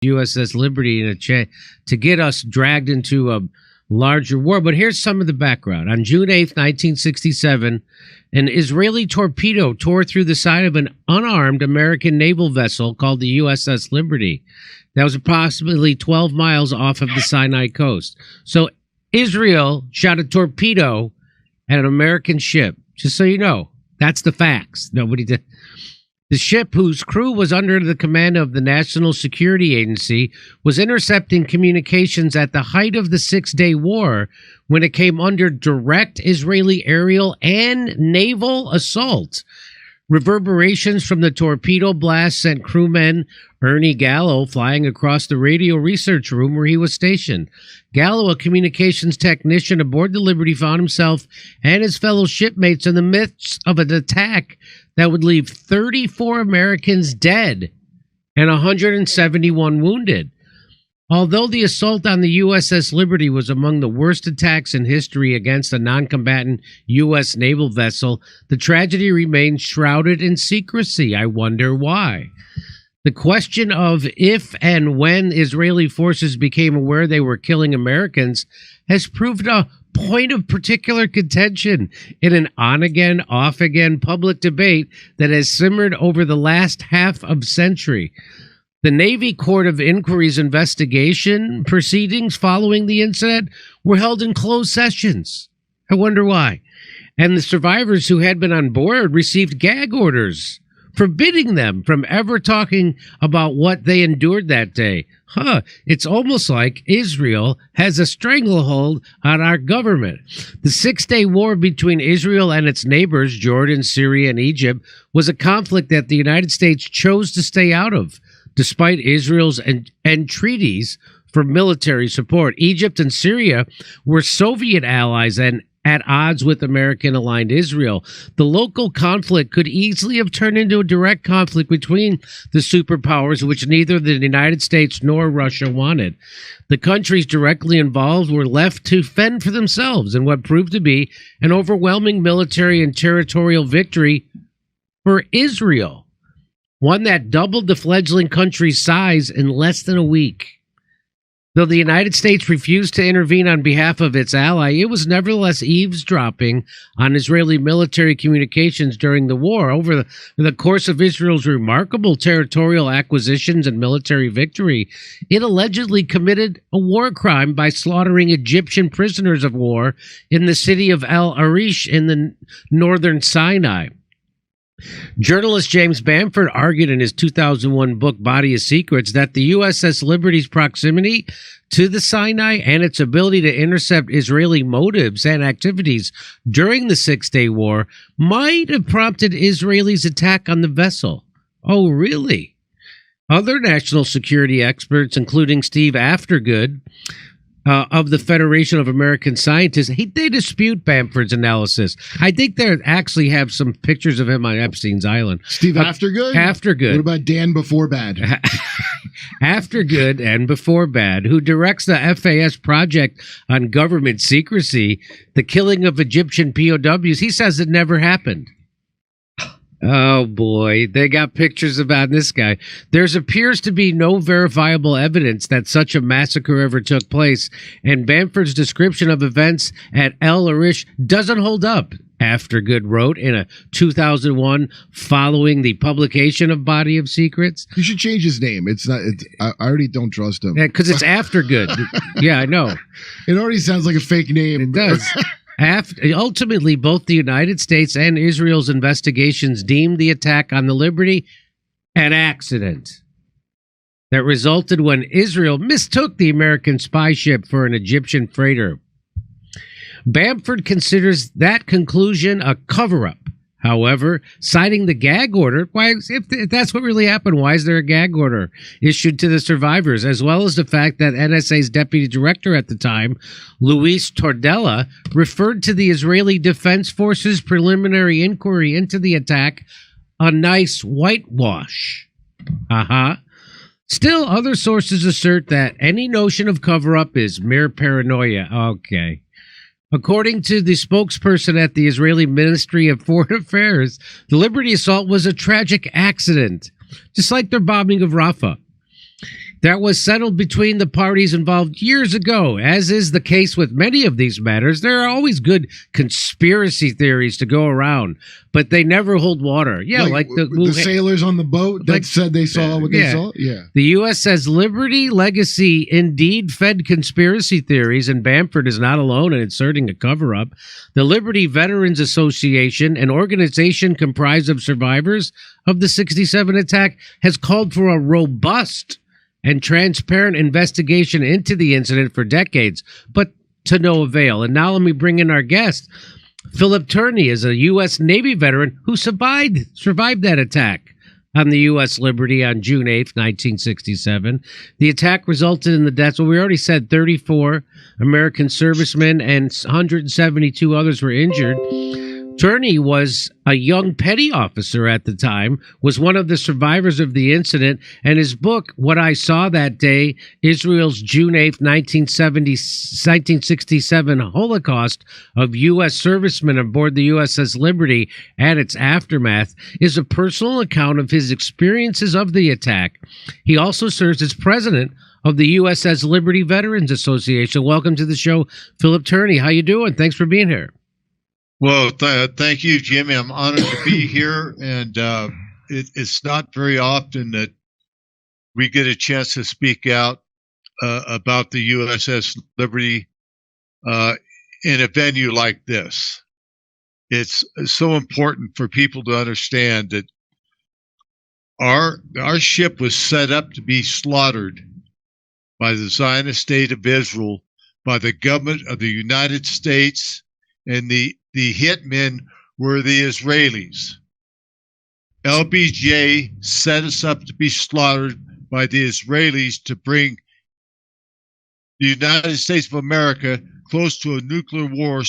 USS Liberty to get us dragged into a larger war. But here's some of the background. On June 8th, 1967, an Israeli torpedo tore through the side of an unarmed American naval vessel called the USS Liberty. That was approximately 12 miles off of the Sinai coast. So Israel shot a torpedo at an American ship. Just so you know, that's the facts. Nobody did. The ship, whose crew was under the command of the National Security Agency, was intercepting communications at the height of the Six-Day War when it came under direct Israeli aerial and naval assault. Reverberations from the torpedo blast sent crewman Ernie Gallo flying across the radio research room where he was stationed. Gallo, a communications technician aboard the Liberty, found himself and his fellow shipmates in the midst of an attack that would leave 34 Americans dead and 171 wounded. Although the assault on the USS Liberty was among the worst attacks in history against a non-combatant U.S. naval vessel, the tragedy remains shrouded in secrecy. I wonder why. The question of if and when Israeli forces became aware they were killing Americans has proved a point of particular contention in an on-again, off-again public debate that has simmered over the last half of century. The Navy Court of Inquiry's investigation proceedings following the incident were held in closed sessions. I wonder why. And the survivors who had been on board received gag orders forbidding them from ever talking about what they endured that day. It's almost like Israel has a stranglehold on our government. The Six-Day War between Israel and its neighbors, Jordan, Syria, and Egypt, was a conflict that the United States chose to stay out of, despite Israel's entreaties for military support. Egypt and Syria were Soviet allies and at odds with American-aligned Israel. The local conflict could easily have turned into a direct conflict between the superpowers, which neither the United States nor Russia wanted. The countries directly involved were left to fend for themselves in what proved to be an overwhelming military and territorial victory for Israel, one that doubled the fledgling country's size in less than a week. Though the United States refused to intervene on behalf of its ally, it was nevertheless eavesdropping on Israeli military communications during the war. Over the course of Israel's remarkable territorial acquisitions and military victory, it allegedly committed a war crime by slaughtering Egyptian prisoners of war in the city of Al Arish in the northern Sinai. Journalist James Bamford argued in his 2001 book, Body of Secrets, that the USS Liberty's proximity to the Sinai and its ability to intercept Israeli motives and activities during the Six-Day War might have prompted Israelis' attack on the vessel. Oh, really? Other national security experts, including Steve Aftergood, of the Federation of American Scientists, they dispute Bamford's analysis. I think they actually have some pictures of him on Epstein's Island. Steve Aftergood? Aftergood. What about Dan Before Bad? Aftergood and Before Bad, who directs the FAS project on government secrecy, the killing of Egyptian POWs. He says it never happened. Oh, boy. They got pictures about this guy. There appears to be no verifiable evidence that such a massacre ever took place, and Bamford's description of events at El Arish doesn't hold up, Aftergood wrote in a 2001 following the publication of Body of Secrets. You should change his name. I already don't trust him. Yeah, because it's Aftergood. Yeah, I know. It already sounds like a fake name. It does. Ultimately, both the United States and Israel's investigations deemed the attack on the Liberty an accident that resulted when Israel mistook the American spy ship for an Egyptian freighter. Bamford considers that conclusion a cover-up. However, citing the gag order, if that's what really happened, why is there a gag order issued to the survivors, as well as the fact that NSA's deputy director at the time, Luis Tordella, referred to the Israeli Defense Forces preliminary inquiry into the attack a nice whitewash. Still, other sources assert that any notion of cover-up is mere paranoia. Okay. According to the spokesperson at the Israeli Ministry of Foreign Affairs, the Liberty assault was a tragic accident, just like their bombing of Rafah. that was settled between the parties involved years ago. As is the case with many of these matters, there are always good conspiracy theories to go around, but they never hold water. Yeah, like the sailors on the boat that said they saw what they saw. Yeah. The U.S. says Liberty Legacy indeed fed conspiracy theories, and Bamford is not alone in inserting a cover-up. The Liberty Veterans Association, an organization comprised of survivors of the 67 attack, has called for a robust and transparent investigation into the incident for decades, but to no avail. And now let me bring in our guest. Philip Turney is a U.S. Navy veteran who survived that attack on the U.S. Liberty on June 8th, 1967. The attack resulted in the deaths, well, we already said 34 American servicemen and 172 others were injured. Turney was a young petty officer at the time, was one of the survivors of the incident, and his book, What I Saw That Day, Israel's June 8th, 1967 Holocaust of U.S. servicemen aboard the USS Liberty and its aftermath, is a personal account of his experiences of the attack. He also serves as president of the USS Liberty Veterans Association. Welcome to the show, Philip Turney. How you doing? Thanks for being here. Well, thank you, Jimmy. I'm honored to be here, and it's not very often that we get a chance to speak out about the USS Liberty in a venue like this. It's so important for people to understand that our ship was set up to be slaughtered by the Zionist state of Israel, by the government of the United States, and the hitmen were the Israelis. LBJ set us up to be slaughtered by the Israelis to bring the United States of America close to a nuclear war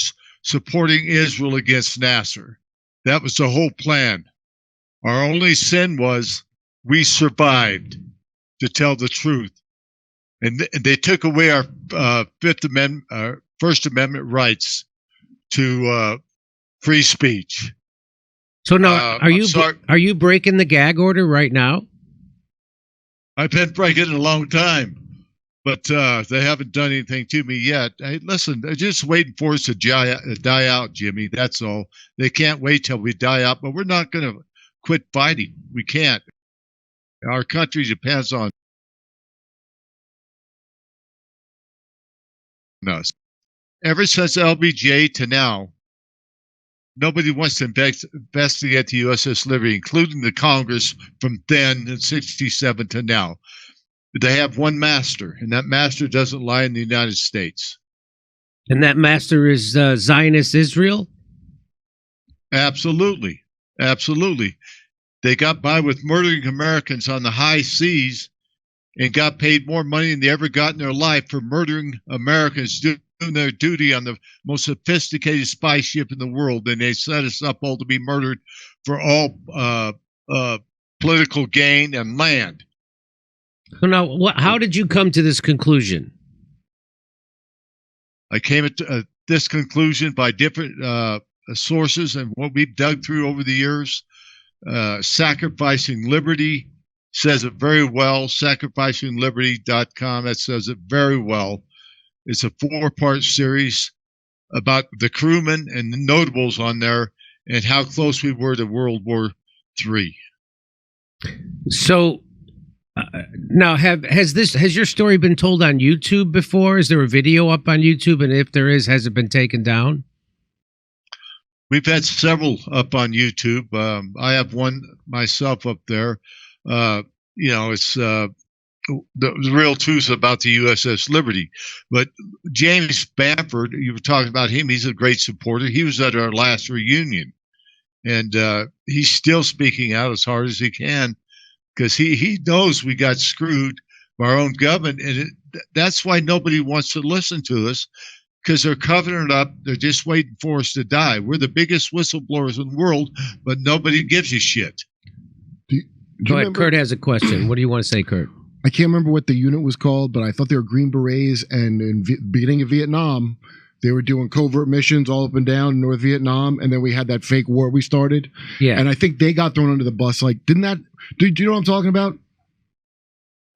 supporting Israel against Nasser. That was the whole plan. Our only sin was we survived, to tell the truth. And they took away our First Amendment rights to free speech. So now, are you breaking the gag order right now? I've been breaking it a long time, but they haven't done anything to me yet. Hey, listen, they're just waiting for us to die out, Jimmy. That's all. They can't wait till we die out, but we're not going to quit fighting. We can't. Our country depends on us. Ever since LBJ to now, nobody wants to investigate the USS Liberty, including the Congress from then in 67 to now. They have one master, and that master doesn't lie in the United States. And that master is Zionist Israel? Absolutely. Absolutely. They got by with murdering Americans on the high seas and got paid more money than they ever got in their life for murdering Americans doing their duty on the most sophisticated spy ship in the world. And they set us up all to be murdered for all political gain and land. So now, how did you come to this conclusion? I came at this conclusion by different sources and what we've dug through over the years. Sacrificing Liberty says it very well. SacrificingLiberty.com, that says it very well. It's a 4-part series about the crewmen and the notables on there and how close we were to World War III. So now, has your story been told on YouTube before? Is there a video up on YouTube? And if there is, has it been taken down? We've had several up on YouTube. I have one myself up there. It's the real truth about the USS Liberty. But James Bamford, you were talking about him. He's a great supporter. He was at our last reunion, and he's still speaking out as hard as he can because he knows we got screwed by our own government, and that's why nobody wants to listen to us. Because they're covering it up. They're just waiting for us to die. We're the biggest whistleblowers in the world, but nobody gives a shit. Go ahead. Kurt has a question. What do you want to say, Kurt? I can't remember what the unit was called, but I thought they were Green Berets. And in the beginning of Vietnam, they were doing covert missions all up and down North Vietnam. And then we had that fake war we started. Yeah. And I think they got thrown under the bus. Like, didn't that? Do you know what I'm talking about?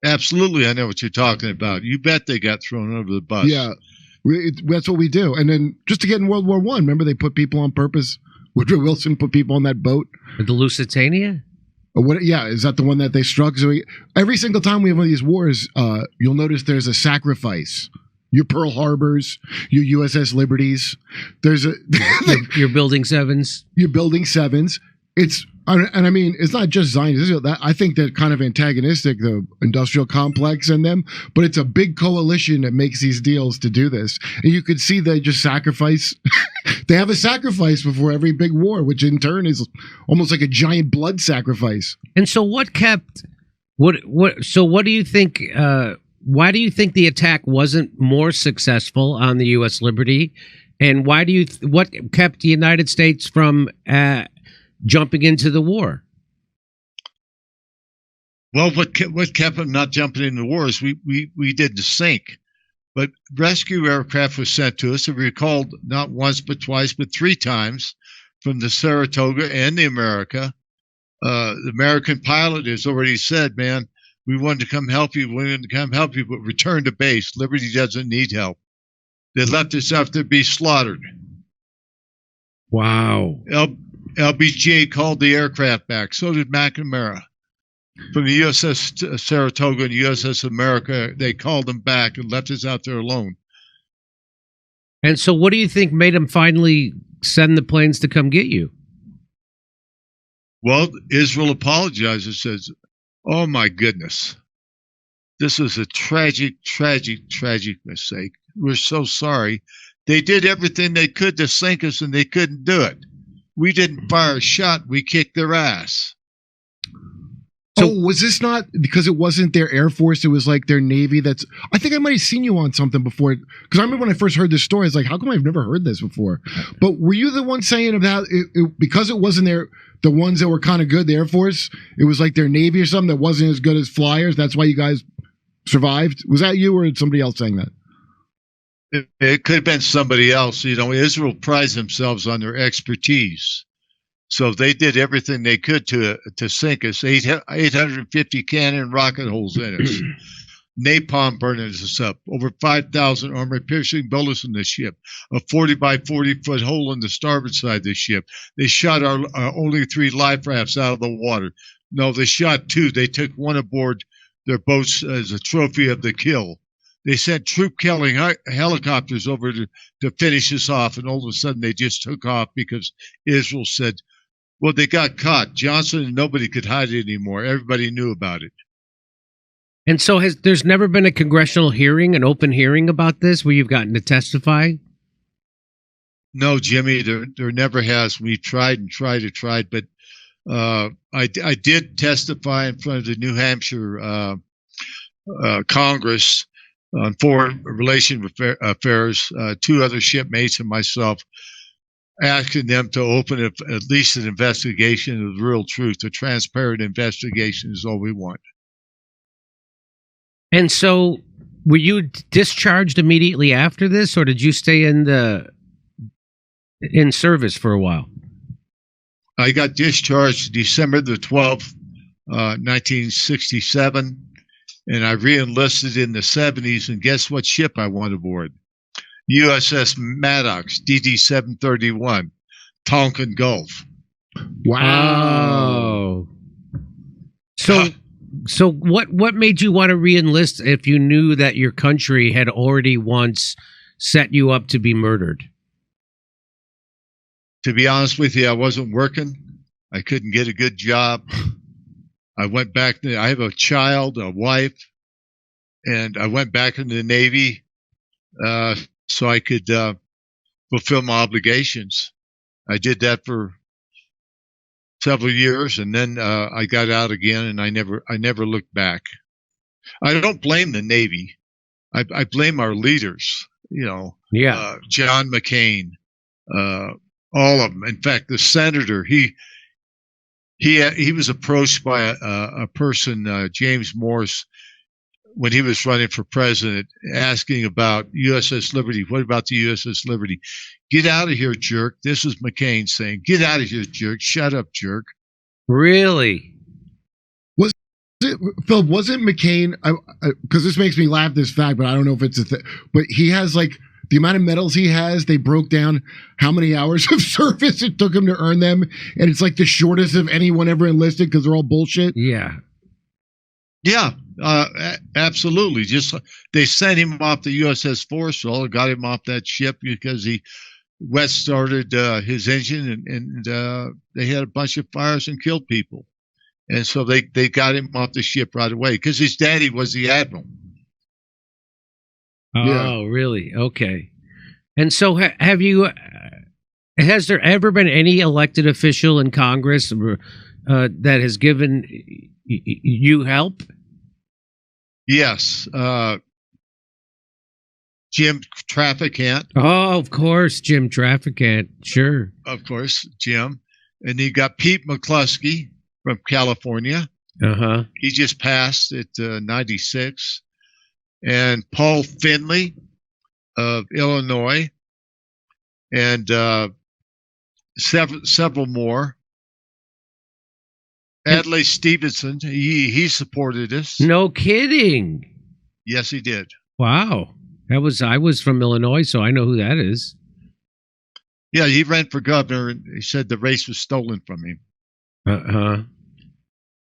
Absolutely, I know what you're talking about. You bet they got thrown over the bus. Yeah, that's what we do. And then just to get in World War I, remember they put people on purpose? Woodrow Wilson put people on that boat. The Lusitania? Or what? Yeah, is that the one that they struck? So every single time we have one of these wars, you'll notice there's a sacrifice. Your Pearl Harbors, your USS Liberties. There's a your Building 7s. Your Building 7s. And I mean, it's not just Zionists. I think they're kind of antagonistic, the industrial complex and them, but it's a big coalition that makes these deals to do this. And you could see they just sacrifice. They have a sacrifice before every big war, which in turn is almost like a giant blood sacrifice. And so what kept, so what do you think, why do you think the attack wasn't more successful on the U.S. Liberty? And what kept the United States from, jumping into the war? Well, what kept them not jumping into the war is we didn't sink, but rescue aircraft was sent to us. If we recalled, not once but twice, but 3 times from the Saratoga and the America. The American pilot has already said, "Man, we wanted to come help you. We wanted to come help you, but return to base. Liberty doesn't need help." They left us out there to be slaughtered. Wow. LBJ called the aircraft back. So did McNamara. From the USS Saratoga and USS America, they called them back and left us out there alone. And so what do you think made them finally send the planes to come get you? Well, Israel apologized and says, "Oh, my goodness. This is a tragic, tragic, tragic mistake. We're so sorry. They did everything they could to sink us, and they couldn't do it. We didn't fire a shot. We kicked their ass." So was this not because it wasn't their Air Force? It was like their Navy. I think I might have seen you on something before. Because I remember when I first heard this story, I was like, how come I've never heard this before? But were you the one saying about because it wasn't the ones that were kind of good, the Air Force, it was like their Navy or something that wasn't as good as flyers? That's why you guys survived? Was that you or somebody else saying that? It could have been somebody else. You know, Israel prides themselves on their expertise. So they did everything they could to sink us. 850 cannon rocket holes in us. Napalm burning us up. Over 5,000 armor-piercing bullets in the ship. A 40 by 40-foot hole in the starboard side of the ship. They shot our only 3 life rafts out of the water. No, they shot 2. They took one aboard their boats as a trophy of the kill. They sent troop-killing helicopters over to finish us off, and all of a sudden they just took off because Israel said, well, they got caught. Johnson and nobody could hide it anymore. Everybody knew about it. And so there's never been a congressional hearing, an open hearing about this where you've gotten to testify? No, Jimmy, there never has. We've tried and tried and tried, but I did testify in front of the New Hampshire Congress on Foreign Relations Affairs, 2 other shipmates and myself, asking them to open at least an investigation of the real truth. A transparent investigation is all we want. And so were you discharged immediately after this, or did you stay in service for a while? I got discharged December the 12th, 1967, and I re-enlisted in the 70s, and guess what ship I went aboard? USS Maddox, DD-731, Tonkin Gulf. Wow. So what made you want to re-enlist if you knew that your country had already once set you up to be murdered? To be honest with you, I wasn't working. I couldn't get a good job. I went back. I have a child, a wife, and I went back into the Navy so I could fulfill my obligations. I did that for several years, and then I got out again, and I never looked back. I don't blame the Navy. I blame our leaders. You know, John McCain, all of them. In fact, the senator, he was approached by a person, James Morse, when he was running for president, asking about USS Liberty. What about the USS Liberty? Get out of here, jerk. This is McCain saying, get out of here, jerk. Shut up, jerk. Really? Philip, wasn't McCain, because this makes me laugh, this fact, but I don't know if it's a thing, but he has like the amount of medals he has, they broke down how many hours of service it took him to earn them, and it's like the shortest of anyone ever enlisted because they're all bullshit. Yeah. Yeah, absolutely. Just they sent him off the USS Forrestal, got him off that ship because he wet started his engine, and they had a bunch of fires and killed people. And so they got him off the ship right away because his daddy was the admiral. Oh, Yeah. really? Okay. And so have you, has there ever been any elected official in Congress that has given you help? Yes. Jim Trafficant. Oh, of course, Jim Trafficant. Sure. Of course, Jim. And you got Pete McCluskey from California. Uh-huh. He just passed at 96. And Paul Finley of Illinois. And several more. Adlai Stevenson, he supported us. No kidding. Yes, he did. Wow. I was from Illinois, so I know who that is. Yeah, he ran for governor, and he said the race was stolen from him. Uh-huh.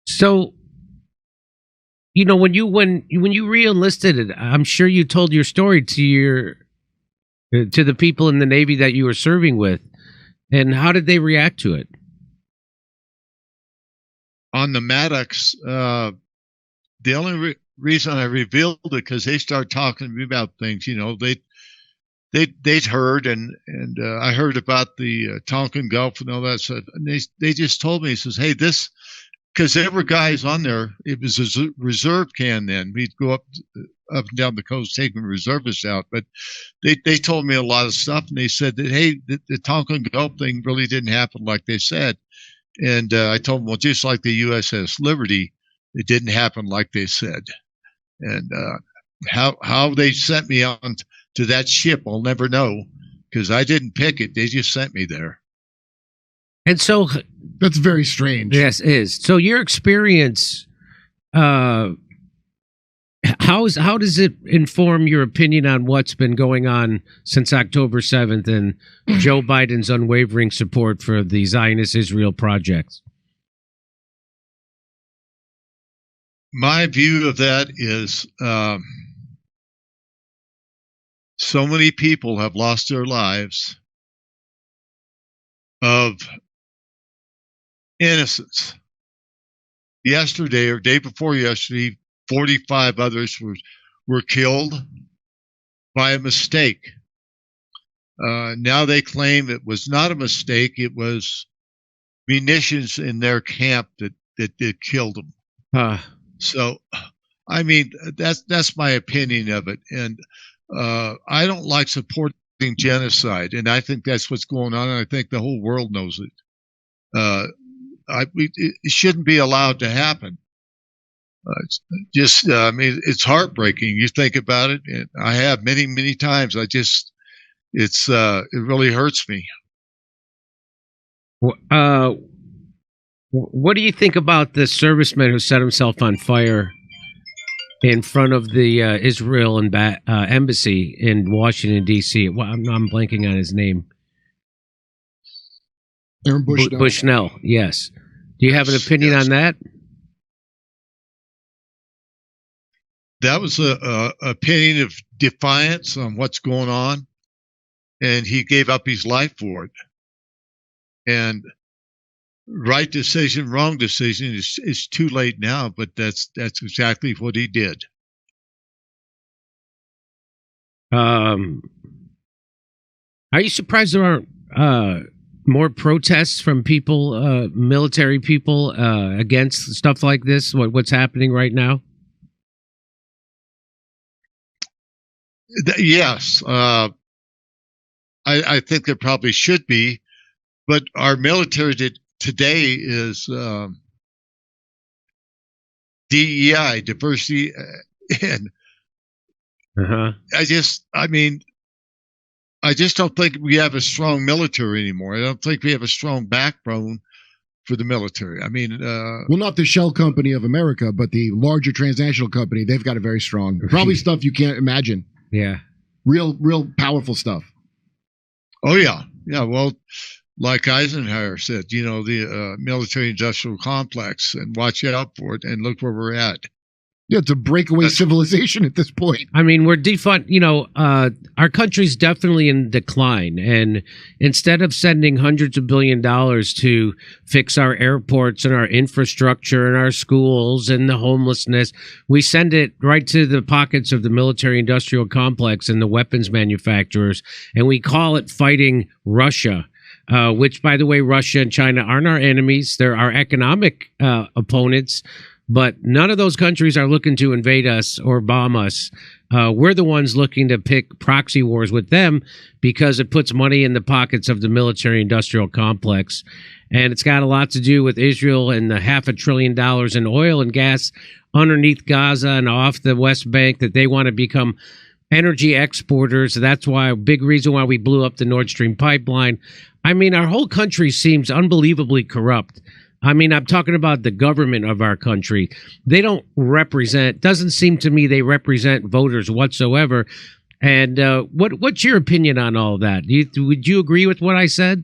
So, you know, when you re-enlisted, I'm sure you told your story to the people in the Navy that you were serving with, and how did they react to it? On the Maddox, the only reason I revealed it because they started talking to me about things. You know, they'd heard, and I heard about the Tonkin Gulf and all that stuff. And they just told me, he says, "Hey, this," because there were guys on there. It was a reserve can then. We'd go up and down the coast taking reservists out, but they told me a lot of stuff, and they said that, hey, the Tonkin Gulf thing really didn't happen like they said. And I told them, well, just like the USS Liberty, it didn't happen like they said. And how they sent me on to that ship, I'll never know, because I didn't pick it. They just sent me there. And so That's very strange. yes, it is. So your experience, how does it inform your opinion on what's been going on since October 7th and Joe Biden's unwavering support for the Zionist Israel projects? My view of that is so many people have lost their lives of innocence. Yesterday or day before yesterday, 45 others were killed by a mistake. Now they claim it was not a mistake. It was munitions in their camp that killed them. So, I mean, that's my opinion of it. And I don't like supporting genocide. And I think that's what's going on. And I think the whole world knows it. It shouldn't be allowed to happen. I mean, it's heartbreaking. You think about it, and I have many, many times. It really hurts me. What do you think about the serviceman who set himself on fire in front of the Israel embassy in Washington, D.C.? Well, I'm blanking on his name. Aaron Bushnell. Bushnell, yes. Do you have an opinion on that? That was a opinion of defiance on what's going on, and he gave up his life for it. And right decision, wrong decision is too late now, but that's exactly what he did. Are you surprised there aren't more protests from people, military people, against stuff like this? What's happening right now? Yes, I think there probably should be, but our military today is DEI, diversity, and I just don't think we have a strong military anymore. I don't think we have a strong backbone for the military. I mean, well, not the shell company of America, but the larger transnational company. They've got it very strong. Probably stuff you can't imagine. Yeah. Real powerful stuff. Oh, yeah. Yeah. Well, like Eisenhower said, the military-industrial complex, and watch out for it, and look where we're at. Yeah, it's a breakaway civilization at this point. I mean, we're our country's definitely in decline. And instead of sending hundreds of $billions to fix our airports and our infrastructure and our schools and the homelessness, we send it right to the pockets of the military-industrial complex and the weapons manufacturers. And we call it fighting Russia. Which, by the way, Russia and China aren't our enemies. They're our economic opponents. But none of those countries are looking to invade us or bomb us. We're the ones looking to pick proxy wars with them because it puts money in the pockets of the military-industrial complex. And it's got a lot to do with Israel and the $500 billion in oil and gas underneath Gaza and off the West Bank that they want to become energy exporters. That's why a big reason why we blew up the Nord Stream pipeline. I mean, our whole country seems unbelievably corrupt. I mean, I'm talking about the government of our country. They don't represent, doesn't seem to me they represent voters whatsoever. And what's your opinion on all that? Would you agree with what I said?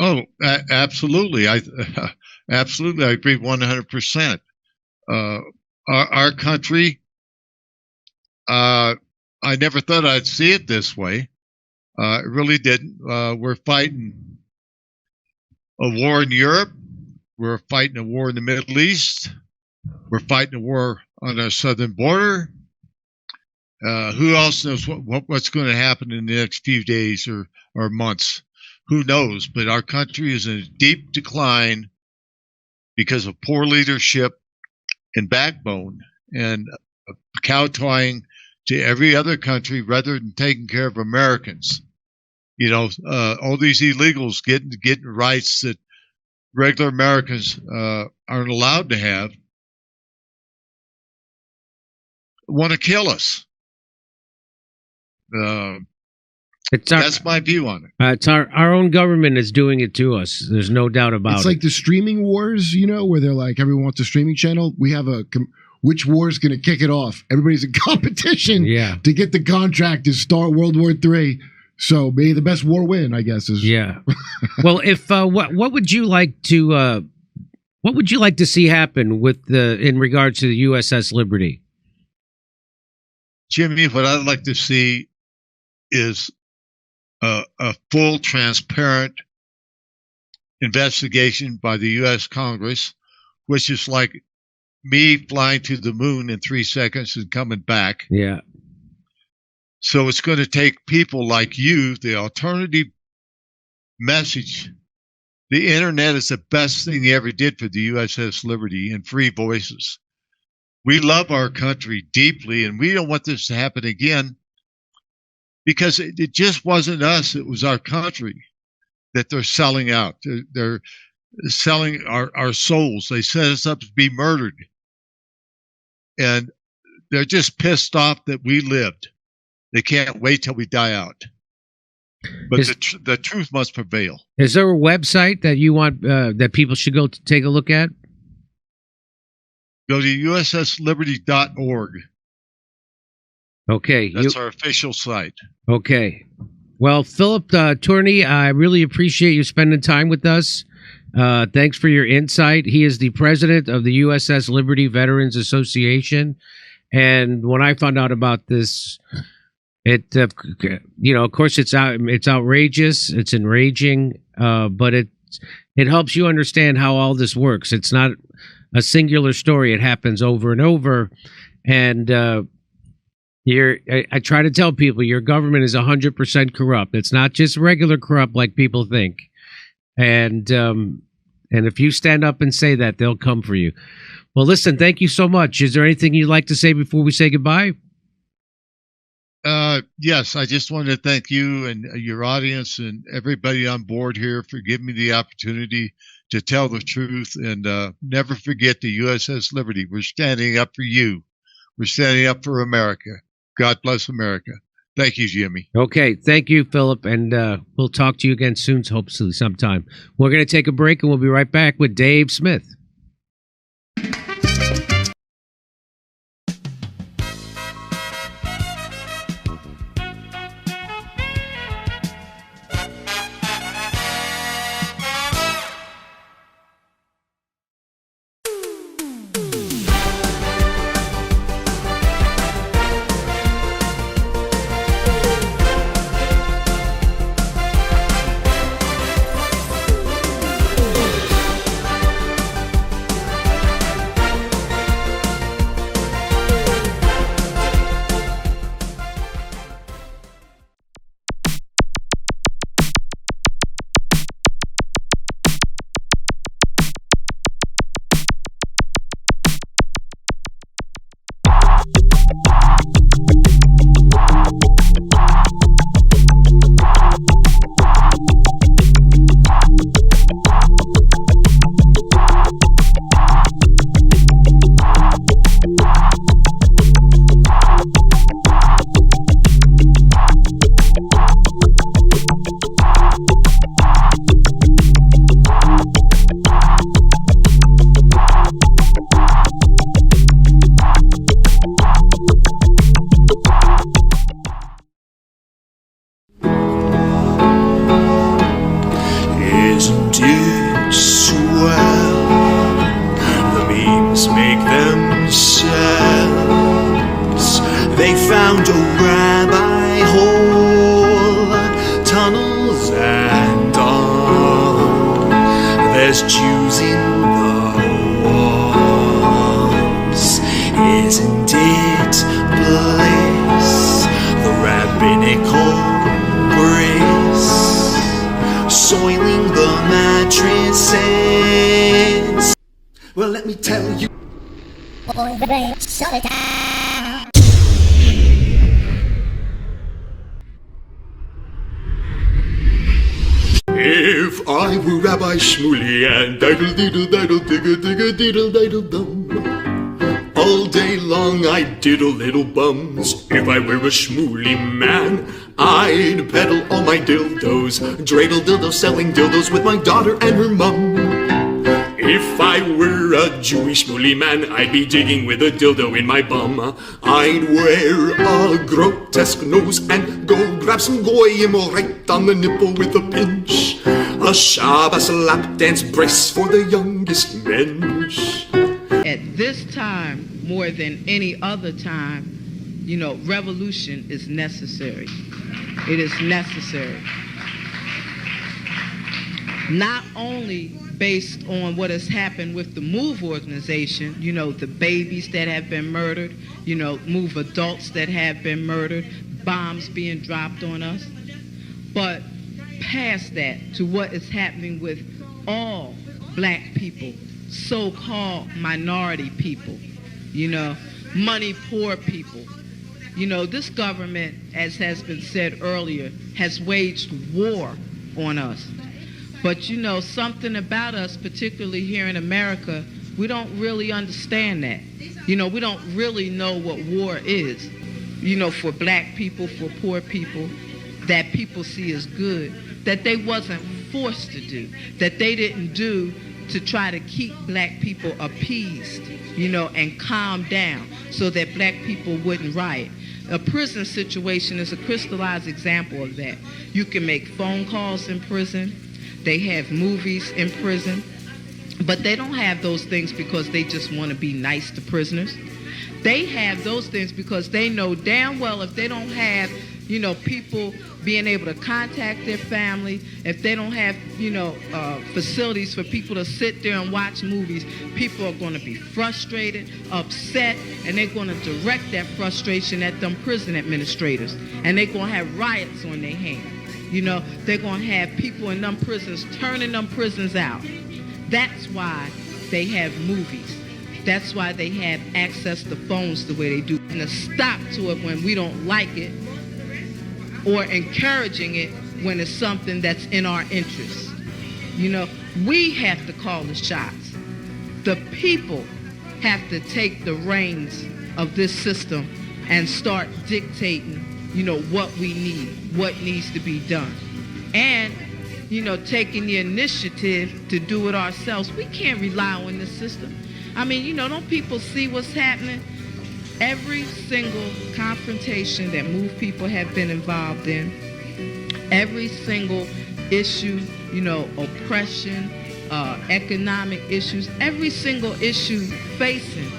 Oh, absolutely. Absolutely. I agree 100%. Our country, I never thought I'd see it this way. It really didn't. We're fighting a war in Europe. We're fighting a war in the Middle East. We're fighting a war on our southern border. Who else knows what's going to happen in the next few days or months? Who knows? But our country is in a deep decline because of poor leadership and backbone, and kowtowing to every other country rather than taking care of Americans. All these illegals getting rights that regular Americans aren't allowed to have, want to kill us. That's my view on it. It's our own government is doing it to us. There's no doubt about it. It's like the streaming wars, where they're like, everyone wants a streaming channel. We have which war is going to kick it off? Everybody's in competition to get the contract to start World War III. So may the best war win, I guess. Well, if what would you like to see happen with in regards to the USS Liberty? Jimmy, what I'd like to see is a full, transparent investigation by the U.S. Congress, which is like me flying to the moon in 3 seconds and coming back. Yeah. So it's going to take people like you, the alternative message. The internet is the best thing he ever did for the USS Liberty and free voices. We love our country deeply, and we don't want this to happen again because it just wasn't us. It was our country that they're selling out. They're selling our souls. They set us up to be murdered. And they're just pissed off that we lived. They can't wait till we die out. But the truth must prevail. Is there a website that you want that people should go to take a look at? Go to ussliberty.org. Okay. That's our official site. Okay. Well, Philip Turney, I really appreciate you spending time with us. Thanks for your insight. He is the president of the USS Liberty Veterans Association. And when I found out about this, it, of course, it's outrageous, it's enraging, but it helps you understand how all this works. It's not a singular story; it happens over and over. And I try to tell people your government is 100% corrupt. It's not just regular corrupt like people think. And if you stand up and say that, they'll come for you. Well, listen, thank you so much. Is there anything you'd like to say before we say goodbye? Yes, I just wanted to thank you and your audience and everybody on board here for giving me the opportunity to tell the truth. And never forget the USS Liberty. We're standing up for you. We're standing up for America. God bless America. Thank you, Jimmy. Okay, thank you, Philip, and we'll talk to you again soon, hopefully sometime. We're going to take a break, and we'll be right back with Dave Smith. If I were Rabbi Shmuley and diddle-diddle-diddle-digga-digga-diddle-diddle-dum, all day long I'd diddle little bums. If I were a Shmuley man, I'd peddle all my dildos, dreidel dildos, selling dildos with my daughter and her mum. If I were a Jewish Shmuley man, I'd be digging with a dildo in my bum. I'd wear a grotesque nose and go grab some goyim right on the nipple with a pinch. A Shabbos lap dance brace for the youngest mensch. At this time, more than any other time, you know, revolution is necessary. It is necessary. Not only based on what has happened with the MOVE organization, you know, the babies that have been murdered, you know, MOVE adults that have been murdered, bombs being dropped on us, but past that to what is happening with all black people, so-called minority people, you know, money poor people. You know, this government, as has been said earlier, has waged war on us. But you know, something about us, particularly here in America, we don't really understand that. You know, we don't really know what war is. You know, for black people, for poor people, that people see as good, that they wasn't forced to do, that they didn't do to try to keep black people appeased, you know, and calm down so that black people wouldn't riot. A prison situation is a crystallized example of that. You can make phone calls in prison. They have movies in prison, but they don't have those things because they just want to be nice to prisoners. They have those things because they know damn well if they don't have, you know, people being able to contact their family, if they don't have, you know, facilities for people to sit there and watch movies, people are going to be frustrated, upset, and they're going to direct that frustration at them prison administrators, and they're going to have riots on their hands. You know, they're going to have people in them prisons turning them prisons out. That's why they have movies. That's why they have access to phones the way they do. And a stop to it when we don't like it, or encouraging it when it's something that's in our interest. You know, we have to call the shots. The people have to take the reins of this system and start dictating what we need, what needs to be done. And, taking the initiative to do it ourselves. We can't rely on the system. I mean, don't people see what's happening? Every single confrontation that MOVE people have been involved in, every single issue, oppression, economic issues, every single issue facing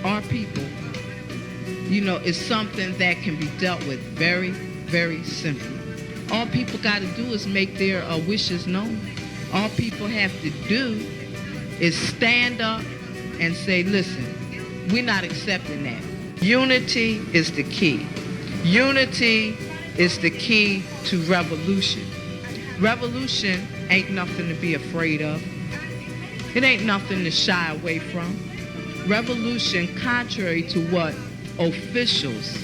our people, is something that can be dealt with very, very simply. All people got to do is make their wishes known. All people have to do is stand up and say, listen, we're not accepting that. Unity is the key. Unity is the key to revolution. Revolution ain't nothing to be afraid of. It ain't nothing to shy away from. Revolution, contrary to what officials,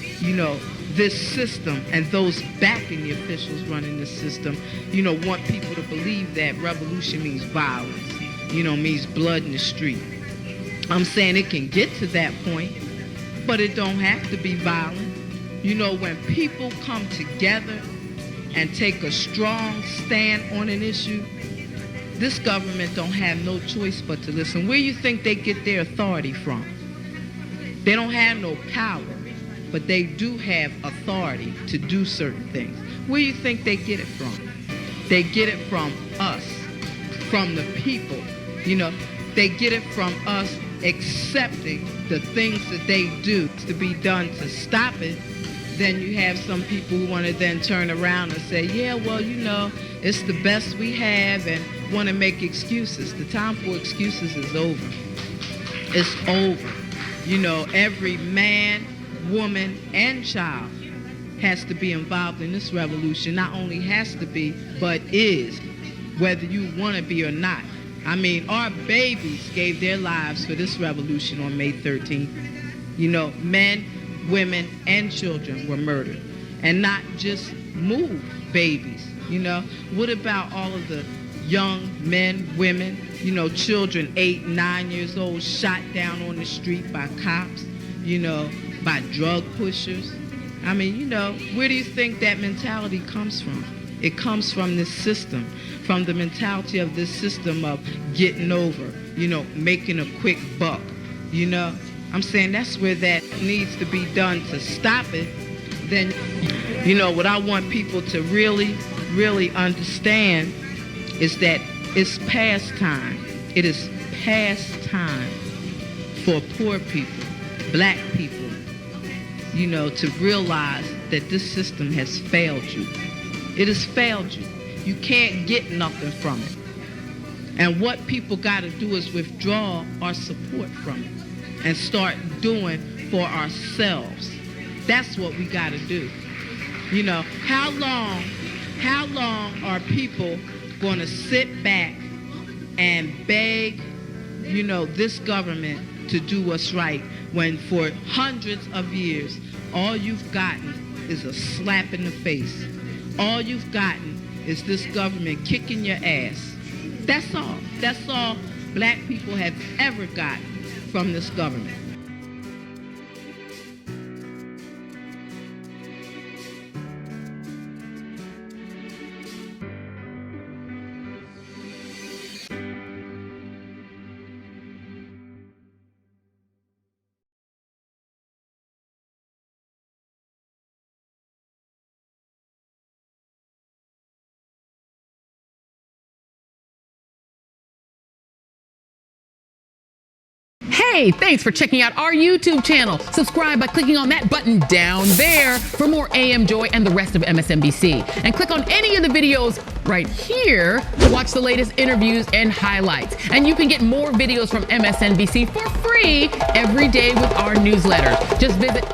this system and those backing the officials running the system, want people to believe that revolution means violence, means blood in the street. I'm saying it can get to that point, but it don't have to be violent. When people come together and take a strong stand on an issue, this government don't have no choice but to listen. Where you think they get their authority from? They don't have no power, but they do have authority to do certain things. Where you think they get it from? They get it from us, from the people. They get it from us accepting the things that they do to be done to stop it. Then you have some people who want to then turn around and say, yeah, well, it's the best we have, and want to make excuses. The time for excuses is over. It's over. Every man, woman, and child has to be involved in this revolution. Not only has to be, but is, whether you want to be or not. I mean, our babies gave their lives for this revolution on May 13th. Men, women, and children were murdered. And not just MOVE babies. What about all of the young men, women, children 8, 9 years old shot down on the street by cops, by drug pushers? I mean, where do you think that mentality comes from? It comes from this system, from the mentality of this system of getting over, making a quick buck, I'm saying that's where that needs to be done to stop it. Then, what I want people to really, really understand is that it's past time. It is past time for poor people, black people, to realize that this system has failed you. It has failed you. You can't get nothing from it. And what people got to do is withdraw our support from it and start doing for ourselves. That's what we got to do. How long are people going to sit back and beg, this government to do what's right, when for hundreds of years, all you've gotten is a slap in the face. All you've gotten is this government kicking your ass. That's all. That's all black people have ever gotten from this government. Hey, thanks for checking out our YouTube channel. Subscribe by clicking on that button down there for more AM Joy and the rest of MSNBC. And click on any of the videos right here to watch the latest interviews and highlights. And you can get more videos from MSNBC for free every day with our newsletters. Just visit